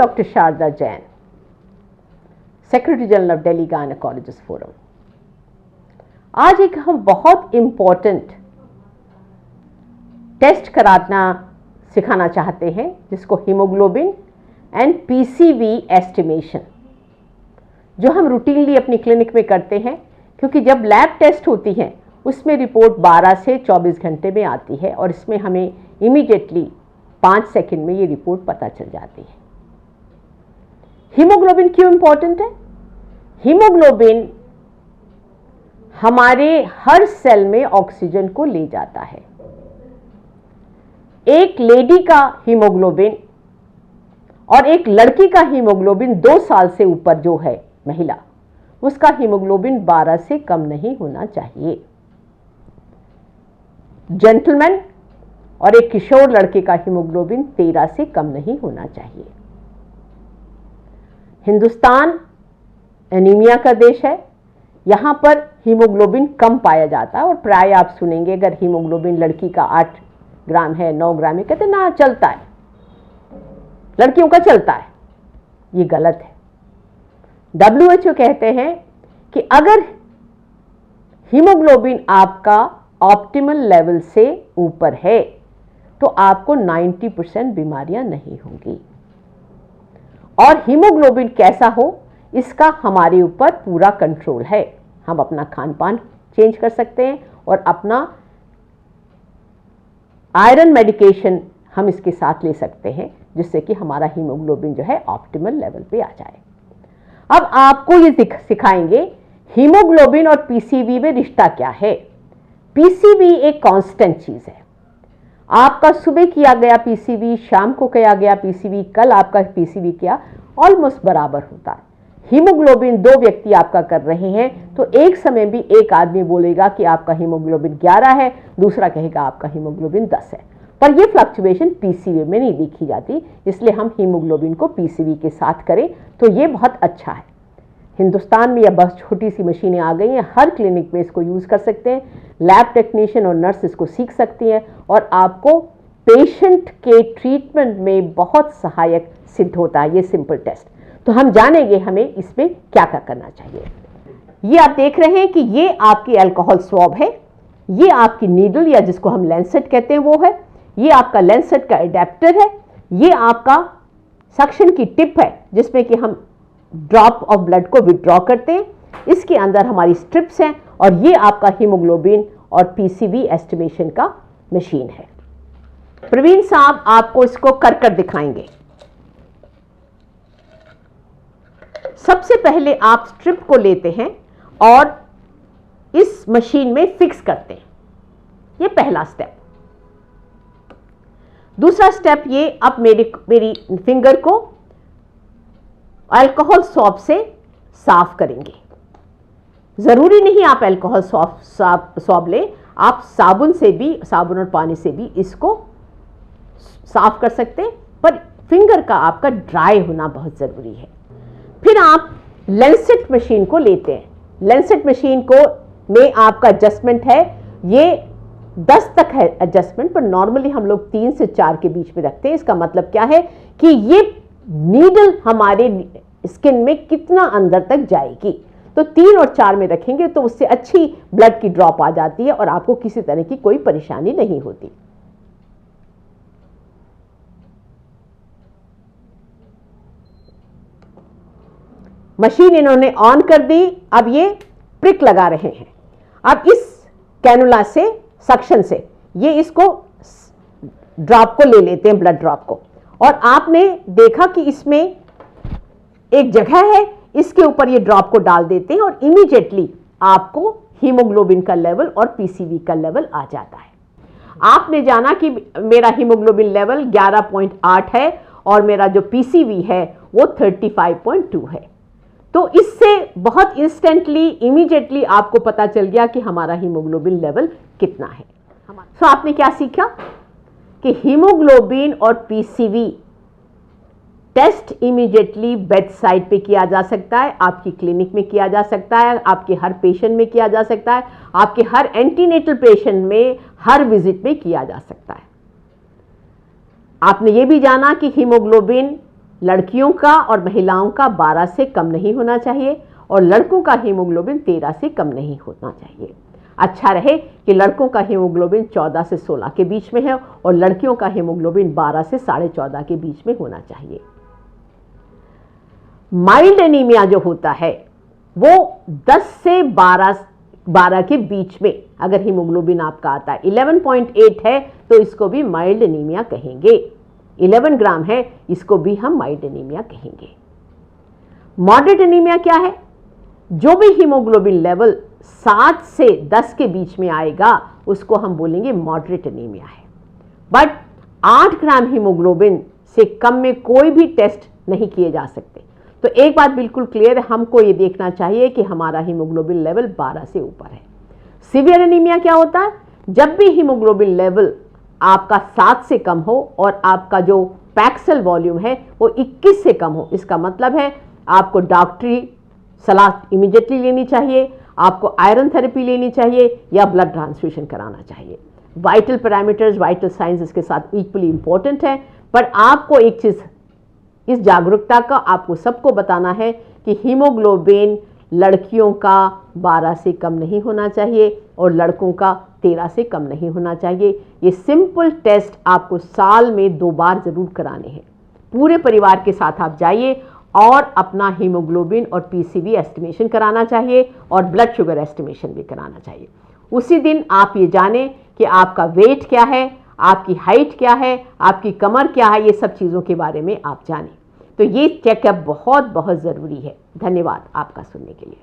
Dr. Sharda Jain, secretary general of Delhi gynaecologist forum. आज एक हम बहुत इम्पॉर्टेंट टेस्ट कराना सिखाना चाहते हैं, जिसको हीमोग्लोबिन एंड पीसीवी एस्टिमेशन, जो हम रूटीनली अपनी क्लिनिक में करते हैं, क्योंकि जब लैब टेस्ट होती है उसमें रिपोर्ट 12 से 24 घंटे में आती है और इसमें हमें इमीडिएटली 5 सेकंड में ये रिपोर्ट पता चल जाती है। हीमोग्लोबिन क्यों इंपॉर्टेंट है? हीमोग्लोबिन हमारे हर सेल में ऑक्सीजन को ले जाता है। एक लेडी का हीमोग्लोबिन और एक लड़की का हीमोग्लोबिन 2 साल से ऊपर जो है महिला, उसका हीमोग्लोबिन 12 से कम नहीं होना चाहिए। जेंटलमैन और एक किशोर लड़के का हीमोग्लोबिन 13 से कम नहीं होना चाहिए। हिंदुस्तान एनीमिया का देश है, यहां पर हीमोग्लोबिन कम पाया जाता है और प्राय आप सुनेंगे अगर हीमोग्लोबिन लड़की का 8 ग्राम है, 9 ग्राम है, कहते ना चलता है, लड़कियों का चलता है। ये गलत है। WHO कहते हैं कि अगर हीमोग्लोबिन आपका ऑप्टिमल लेवल से ऊपर है तो आपको 90% बीमारियां नहीं होंगी। और हीमोग्लोबिन कैसा हो इसका हमारे ऊपर पूरा कंट्रोल है। हम अपना खान पान चेंज कर सकते हैं और अपना आयरन मेडिकेशन हम इसके साथ ले सकते हैं, जिससे कि हमारा हीमोग्लोबिन जो है ऑप्टिमल लेवल पे आ जाए। अब आपको ये सिखाएंगे हीमोग्लोबिन और पीसीवी में रिश्ता क्या है। पीसीवी एक कांस्टेंट चीज है। आपका सुबह किया गया पीसीवी, शाम को किया गया पीसीवी, कल आपका पीसीवी किया, ऑलमोस्ट बराबर होता है। हीमोग्लोबिन 2 व्यक्ति आपका कर रहे हैं तो एक समय भी एक आदमी बोलेगा कि आपका हीमोग्लोबिन 11 है, दूसरा कहेगा आपका हीमोग्लोबिन 10 है, पर ये फ्लक्चुएशन पीसीवी में नहीं देखी जाती। इसलिए हम हीमोग्लोबिन को पीसीवी के साथ करें तो ये बहुत अच्छा है। हिंदुस्तान में यह बहुत छोटी सी मशीनें आ गई हैं, हर क्लिनिक में इसको यूज़ कर सकते हैं। लैब टेक्नीशियन और नर्स इसको सीख सकती हैं और आपको पेशेंट के ट्रीटमेंट में बहुत सहायक सिद्ध होता है ये सिंपल टेस्ट। तो हम जानेंगे हमें इसमें क्या क्या करना चाहिए। ये आप देख रहे हैं कि ये आपकी अल्कोहल स्वैब है, ये आपकी नीडल या जिसको हम लैंसेट कहते हैं वो है, ये आपका लैंसेट का एडेप्टर है, ये आपका सक्शन की टिप है जिसमें कि हम ड्रॉप ऑफ ब्लड को विड्रॉ करते हैं। इसके अंदर हमारी स्ट्रिप्स हैं और ये आपका हीमोग्लोबिन और पीसीवी एस्टिमेशन का मशीन है। प्रवीण साहब आपको इसको कर दिखाएंगे। सबसे पहले आप स्ट्रिप को लेते हैं और इस मशीन में फिक्स करते हैं, ये पहला स्टेप। दूसरा स्टेप ये, आप मेरी फिंगर को अल्कोहल स्वैब से साफ करेंगे। जरूरी नहीं आप अल्कोहल स्वैब लें, आप साबुन से भी, साबुन और पानी से भी इसको साफ कर सकते हैं, पर फिंगर का आपका ड्राई होना बहुत जरूरी है। फिर आप लैंसेट मशीन को लेते हैं। लैंसेट मशीन को में आपका एडजस्टमेंट है, ये 10 तक है एडजस्टमेंट, पर नॉर्मली हम लोग 3 से 4 के बीच में रखते हैं। इसका मतलब क्या है कि ये नीडल हमारे स्किन में कितना अंदर तक जाएगी, तो 3 और 4 में रखेंगे तो उससे अच्छी ब्लड की ड्रॉप आ जाती है और आपको किसी तरह की कोई परेशानी नहीं होती। मशीन इन्होंने ऑन कर दी, अब ये प्रिक लगा रहे हैं। अब इस कैनुला से, सक्शन से ये इसको ड्रॉप को ले लेते हैं, ब्लड ड्रॉप को, और आपने देखा कि इसमें एक जगह है, इसके ऊपर ये ड्रॉप को डाल देते हैं और इमीडिएटली आपको हीमोग्लोबिन का लेवल और पीसीवी का लेवल आ जाता है। आपने जाना कि मेरा हीमोग्लोबिन लेवल 11.8 है और मेरा जो पीसीवी है वो 35.2 है, तो इससे बहुत इंस्टेंटली, इमीडिएटली आपको पता चल गया कि हमारा हीमोग्लोबिन लेवल कितना है। तो आपने क्या सीखा कि हीमोग्लोबिन और PCV test immediately bedside पे किया जा सकता है, आपकी क्लिनिक में किया जा सकता है, आपके हर पेशेंट में किया जा सकता है, आपके हर एंटीनेटल पेशेंट में हर विजिट में किया जा सकता है। आपने ये भी जाना कि हीमोग्लोबिन लड़कियों का और महिलाओं का 12 से कम नहीं होना चाहिए और लड़कों का हीमोग्लोबिन 13 से कम नहीं होना चाहिए। अच्छा रहे कि लड़कों का हीमोग्लोबिन 14 से 16 के बीच में है और लड़कियों का हीमोग्लोबिन 12 से 14.5 के बीच में होना चाहिए। माइल्ड एनीमिया जो होता है वो 10 से 12 के बीच में अगर हीमोग्लोबिन आपका आता है, 11.8 है तो इसको भी माइल्ड एनीमिया कहेंगे, 11 ग्राम है इसको भी हम माइल्ड एनीमिया कहेंगे। मॉडरेट एनीमिया क्या है? जो भी हीमोग्लोबिन लेवल 7 से 10 के बीच में आएगा उसको हम बोलेंगे मॉडरेट एनीमिया है। बट 8 ग्राम हीमोग्लोबिन से कम में कोई भी टेस्ट नहीं किए जा सकते। तो एक बात बिल्कुल क्लियर है, हमको ये देखना चाहिए कि हमारा हीमोग्लोबिन लेवल 12 से ऊपर है। सीवियर एनीमिया क्या होता है? जब भी हीमोग्लोबिन लेवल आपका 7 से कम हो और आपका जो पैक्सल वॉल्यूम है वो 21 से कम हो, इसका मतलब है आपको डॉक्टरी सलाह इमीडिएटली लेनी चाहिए, आपको आयरन थेरेपी लेनी चाहिए या ब्लड ट्रांसफ्यूजन कराना चाहिए। वाइटल पैरामीटर्स, वाइटल साइंस इसके साथ इक्वली इंपॉर्टेंट है। पर आपको एक चीज़, इस जागरूकता का आपको सबको बताना है कि हीमोग्लोबिन लड़कियों का 12 से कम नहीं होना चाहिए और लड़कों का 13 से कम नहीं होना चाहिए। ये सिंपल टेस्ट आपको साल में 2 बार ज़रूर कराने हैं। पूरे परिवार के साथ आप जाइए और अपना हीमोग्लोबिन और पीसीवी एस्टिमेशन कराना चाहिए और ब्लड शुगर एस्टिमेशन भी कराना चाहिए। उसी दिन आप ये जानें कि आपका वेट क्या है, आपकी हाइट क्या है, आपकी कमर क्या है, ये सब चीज़ों के बारे में आप जानें। तो ये चेकअप बहुत बहुत ज़रूरी है। धन्यवाद आपका सुनने के लिए।